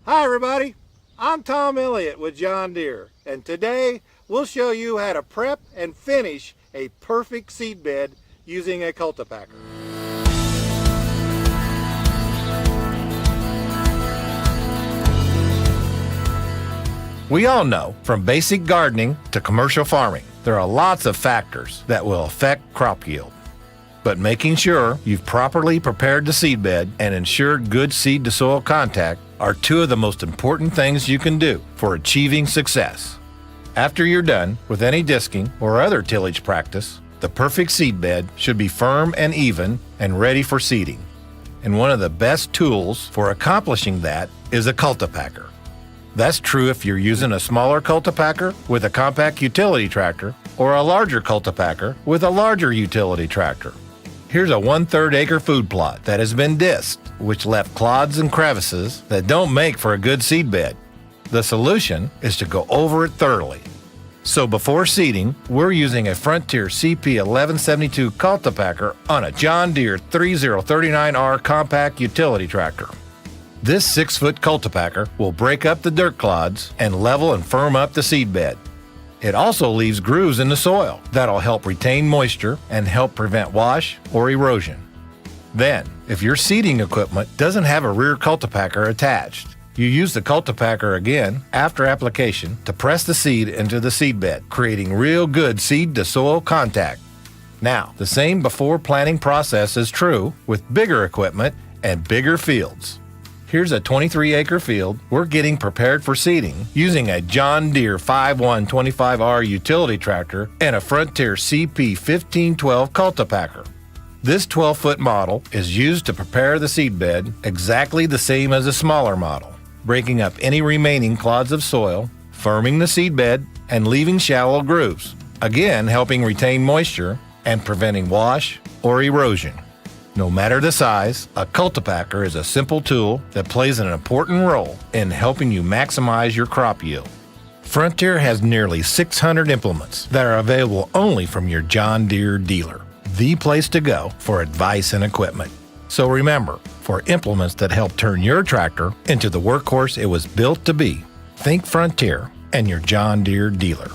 Hi everybody, I'm Tom Elliott with John Deere, and today we'll show you how to prep and finish a perfect seed bed using a cultipacker. We all know, from basic gardening to commercial farming, there are lots of factors that will affect crop yield. But making sure you've properly prepared the seed bed and ensured good seed to soil contact are two of the most important things you can do for achieving success. After you're done with any disking or other tillage practice, the perfect seed bed should be firm and even and ready for seeding. And one of the best tools for accomplishing that is a cultipacker. That's true if you're using a smaller cultipacker with a compact utility tractor or a larger cultipacker with a larger utility tractor. Here's a 1/3 acre food plot that has been disked, which left clods and crevices that don't make for a good seed bed. The solution is to go over it thoroughly. So before seeding, we're using a Frontier CP 1172 cultipacker on a John Deere 3039R compact utility tractor. This 6-foot cultipacker will break up the dirt clods and level and firm up the seed bed. It also leaves grooves in the soil that'll help retain moisture and help prevent wash or erosion. Then, if your seeding equipment doesn't have a rear cultipacker attached, you use the cultipacker again after application to press the seed into the seed bed, creating real good seed to soil contact. Now, the same before planting process is true with bigger equipment and bigger fields. Here's a 23-acre field we're getting prepared for seeding using a John Deere 5125R utility tractor and a Frontier CP 1512 cultipacker. This 12-foot model is used to prepare the seed bed exactly the same as a smaller model, breaking up any remaining clods of soil, firming the seed bed, and leaving shallow grooves, again helping retain moisture and preventing wash or erosion. No matter the size, a cultipacker is a simple tool that plays an important role in helping you maximize your crop yield. Frontier has nearly 600 implements that are available only from your John Deere dealer, the place to go for advice and equipment. So remember, for implements that help turn your tractor into the workhorse it was built to be, think Frontier and your John Deere dealer.